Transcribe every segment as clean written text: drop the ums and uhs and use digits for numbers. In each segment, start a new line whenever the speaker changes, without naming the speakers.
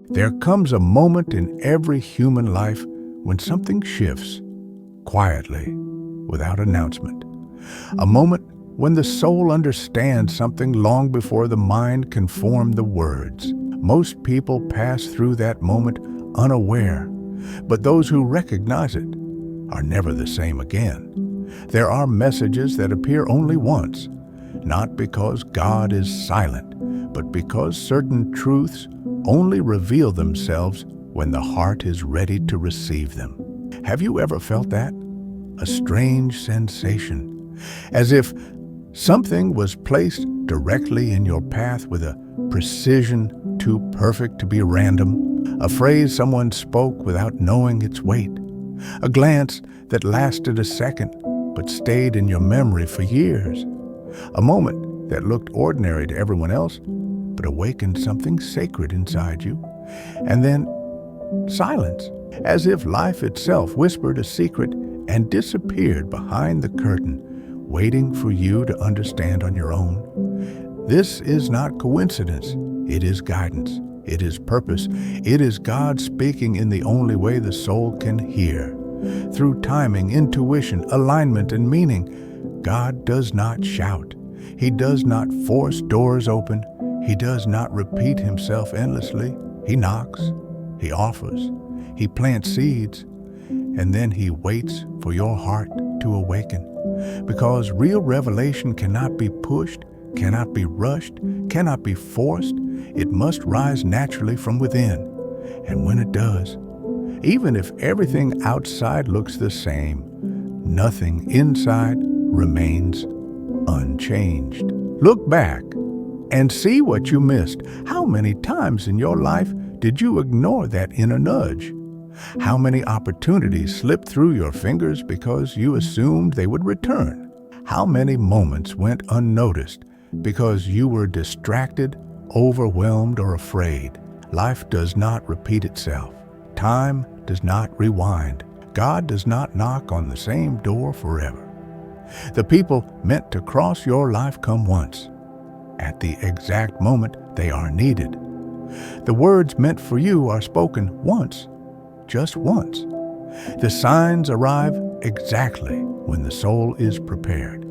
There comes a moment in every human life when something shifts, quietly, without announcement. A moment when the soul understands something long before the mind can form the words. Most people pass through that moment unaware, but those who recognize it are never the same again. There are messages that appear only once, not because God is silent, but because certain truths only reveal themselves when the heart is ready to receive them. Have you ever felt that? A strange sensation, as if something was placed directly in your path with a precision too perfect to be random, a phrase someone spoke without knowing its weight, a glance that lasted a second but stayed in your memory for years, a moment that looked ordinary to everyone else but awakened something sacred inside you, and then silence, as if life itself whispered a secret and disappeared behind the curtain, waiting for you to understand on your own. This is not coincidence. It is guidance. It is purpose. It is God speaking in the only way the soul can hear. Through timing, intuition, alignment, and meaning. God does not shout. He does not force doors open. He does not repeat himself endlessly. He knocks. He offers. He plants seeds. And then he waits for your heart to awaken. Because real revelation cannot be pushed, cannot be rushed, cannot be forced. It must rise naturally from within. And when it does, even if everything outside looks the same, nothing inside remains unchanged. Look back and see what you missed. How many times in your life did you ignore that inner nudge? How many opportunities slipped through your fingers because you assumed they would return? How many moments went unnoticed because you were distracted, overwhelmed, or afraid? Life does not repeat itself. Time does not rewind. God does not knock on the same door forever. The people meant to cross your life come once. At the exact moment they are needed. The words meant for you are spoken once, just once. The signs arrive exactly when the soul is prepared,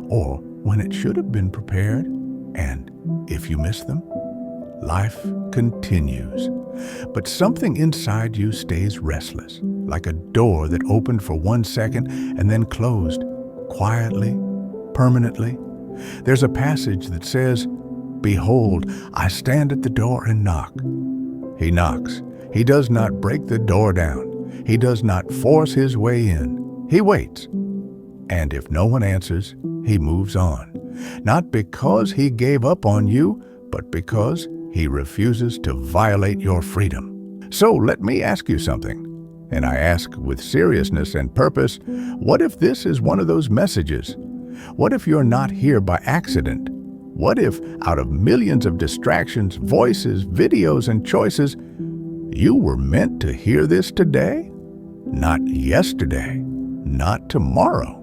or when it should have been prepared, and if you miss them, life continues. But something inside you stays restless, like a door that opened for 1 second and then closed, quietly, permanently. There's a passage that says, "Behold, I stand at the door and knock." He knocks. He does not break the door down. He does not force his way in. He waits. And if no one answers, he moves on. Not because he gave up on you, but because he refuses to violate your freedom. So let me ask you something, and I ask with seriousness and purpose, what if this is one of those messages? What if you're not here by accident? What if, out of millions of distractions, voices, videos, and choices, you were meant to hear this today? Not yesterday, not tomorrow,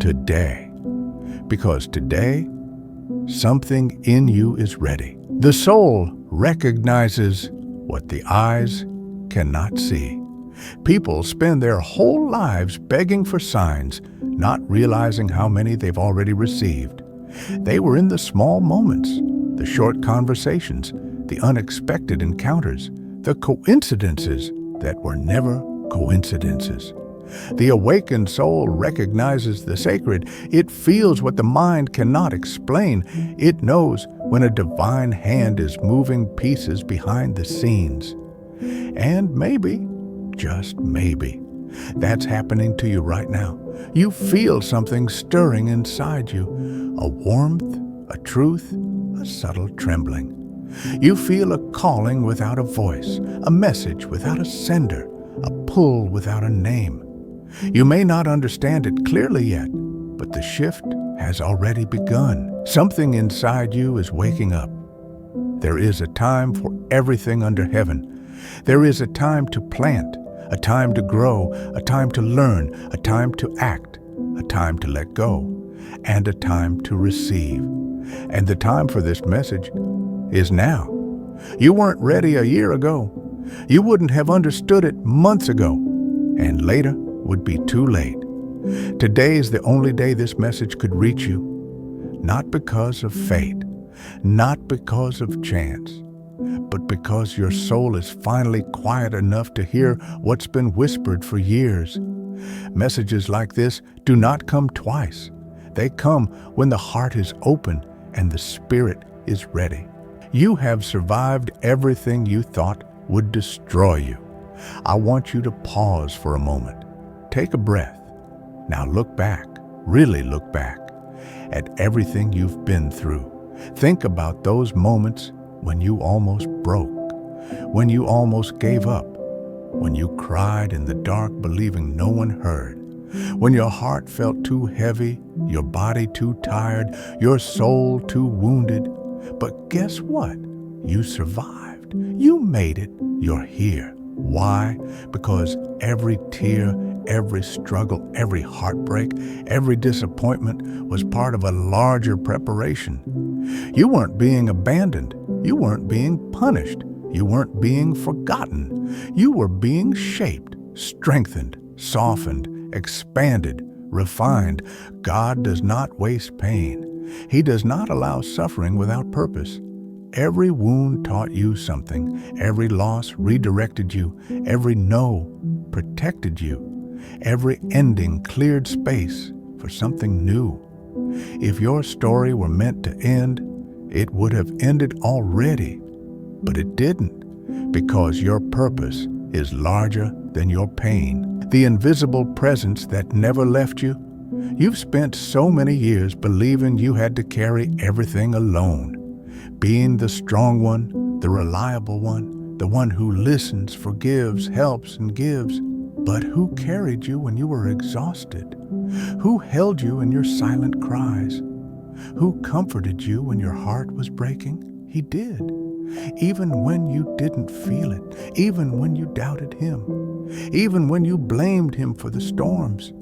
today. Because today, something in you is ready. The soul recognizes what the eyes cannot see. People spend their whole lives begging for signs, not realizing how many they've already received. They were in the small moments, the short conversations, the unexpected encounters, the coincidences that were never coincidences. The awakened soul recognizes the sacred. It feels what the mind cannot explain. It knows when a divine hand is moving pieces behind the scenes. And maybe, just maybe, that's happening to you right now. You feel something stirring inside you, a warmth, a truth, a subtle trembling. You feel a calling without a voice, a message without a sender, a pull without a name. You may not understand it clearly yet, but the shift has already begun. Something inside you is waking up. There is a time for everything under heaven. There is a time to plant, a time to grow, a time to learn, a time to act, a time to let go, and a time to receive. And the time for this message is now. You weren't ready a year ago. You wouldn't have understood it months ago, and later would be too late. Today is the only day this message could reach you, not because of fate, not because of chance, but because your soul is finally quiet enough to hear what's been whispered for years. Messages like this do not come twice. They come when the heart is open and the spirit is ready. You have survived everything you thought would destroy you. I want you to pause for a moment. Take a breath. Now look back, really look back, at everything you've been through. Think about those moments when you almost broke, when you almost gave up, when you cried in the dark believing no one heard, when your heart felt too heavy, your body too tired, your soul too wounded. But guess what? You survived. You made it. You're here. Why? Because every tear, every struggle, every heartbreak, every disappointment was part of a larger preparation. You weren't being abandoned. You weren't being punished. You weren't being forgotten. You were being shaped, strengthened, softened, expanded, refined. God does not waste pain. He does not allow suffering without purpose. Every wound taught you something. Every loss redirected you. Every no protected you. Every ending cleared space for something new. If your story were meant to end, it would have ended already. But it didn't, because your purpose is larger than your pain. The invisible presence that never left you. You've spent so many years believing you had to carry everything alone. Being the strong one, the reliable one, the one who listens, forgives, helps, and gives. But who carried you when you were exhausted? Who held you in your silent cries? Who comforted you when your heart was breaking? He did. Even when you didn't feel it, even when you doubted him, even when you blamed him for the storms,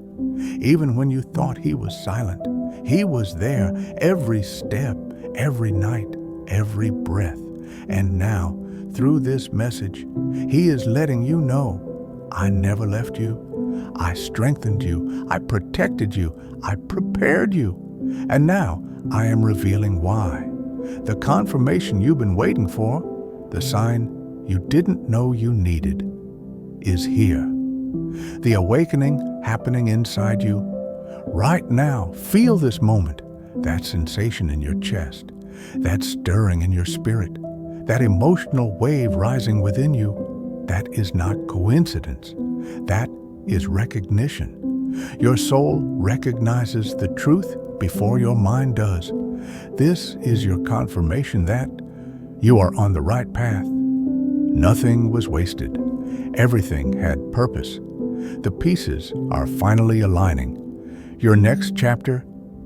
even when you thought he was silent, he was there every step, every night, every breath. And now, through this message, he is letting you know, I never left you. I strengthened you. I protected you. I prepared you. And now I am revealing why. The confirmation you've been waiting for, the sign you didn't know you needed, is here. The awakening happening inside you. Right now, feel this moment, that sensation in your chest, that stirring in your spirit, that emotional wave rising within you. That is not coincidence. That is recognition. Your soul recognizes the truth before your mind does. This is your confirmation that you are on the right path. Nothing was wasted. Everything had purpose. The pieces are finally aligning. Your next chapter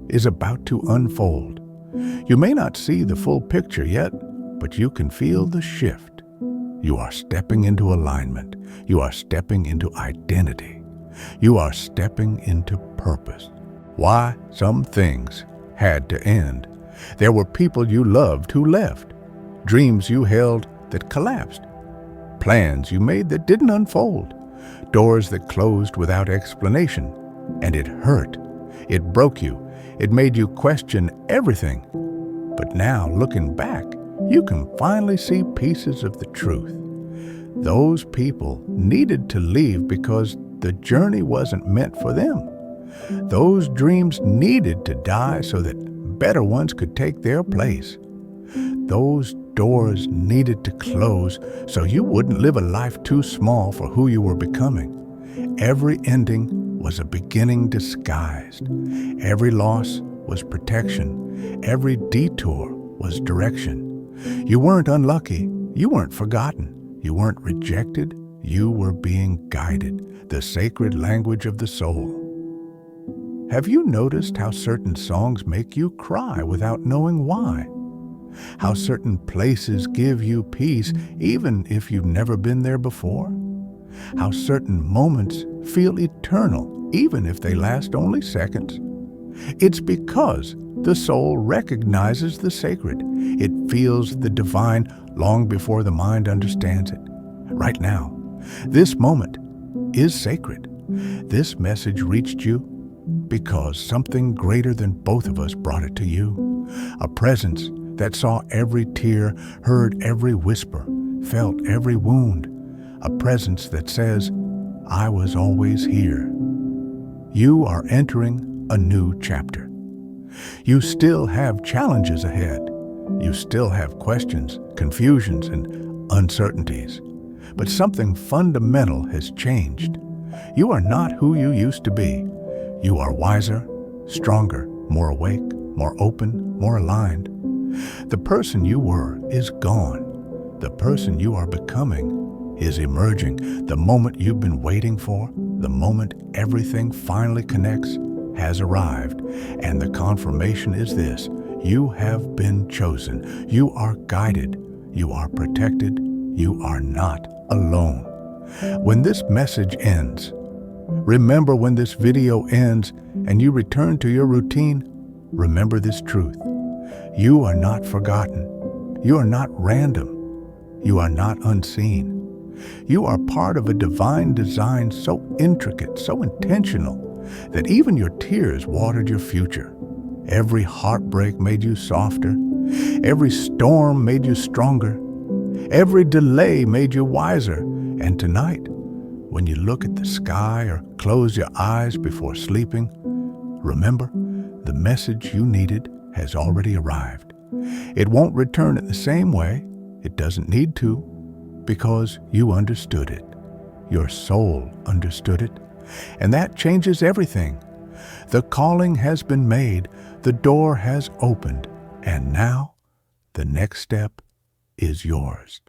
is about to unfold. You may not see the full picture yet, but you can feel the shift. You are stepping into alignment. You are stepping into identity. You are stepping into purpose. Why some things had to end. There were people you loved who left, dreams you held that collapsed, plans you made that didn't unfold, doors that closed without explanation, and it hurt. It broke you. It made you question everything. But now, looking back, you can finally see pieces of the truth. Those people needed to leave because the journey wasn't meant for them. Those dreams needed to die so that better ones could take their place. Those doors needed to close so you wouldn't live a life too small for who you were becoming. Every ending was a beginning disguised. Every loss was protection. Every detour was direction. You weren't unlucky. You weren't forgotten. You weren't rejected. You were being guided, the sacred language of the soul. Have you noticed how certain songs make you cry without knowing why? How certain places give you peace even if you've never been there before? How certain moments feel eternal even if they last only seconds? It's because the soul recognizes the sacred. It feels the divine long before the mind understands it. Right now, this moment is sacred. This message reached you because something greater than both of us brought it to you. A presence that saw every tear, heard every whisper, felt every wound. A presence that says, I was always here. You are entering a new chapter. You still have challenges ahead. You still have questions, confusions, and uncertainties. But something fundamental has changed. You are not who you used to be. You are wiser, stronger, more awake, more open, more aligned. The person you were is gone. The person you are becoming is emerging. The moment you've been waiting for, the moment everything finally connects, has arrived. And the confirmation is this: you have been chosen. You are guided. You are protected. You are not alone. When this message ends, remember when this video ends and you return to your routine, remember this truth. You are not forgotten. You are not random. You are not unseen. You are part of a divine design so intricate, so intentional, that even your tears watered your future. Every heartbreak made you softer. Every storm made you stronger. Every delay made you wiser. And tonight, when you look at the sky or close your eyes before sleeping, remember, the message you needed has already arrived. It won't return it the same way. It doesn't need to, because you understood it. Your soul understood it, and that changes everything. The calling has been made, the door has opened, and now the next step is yours.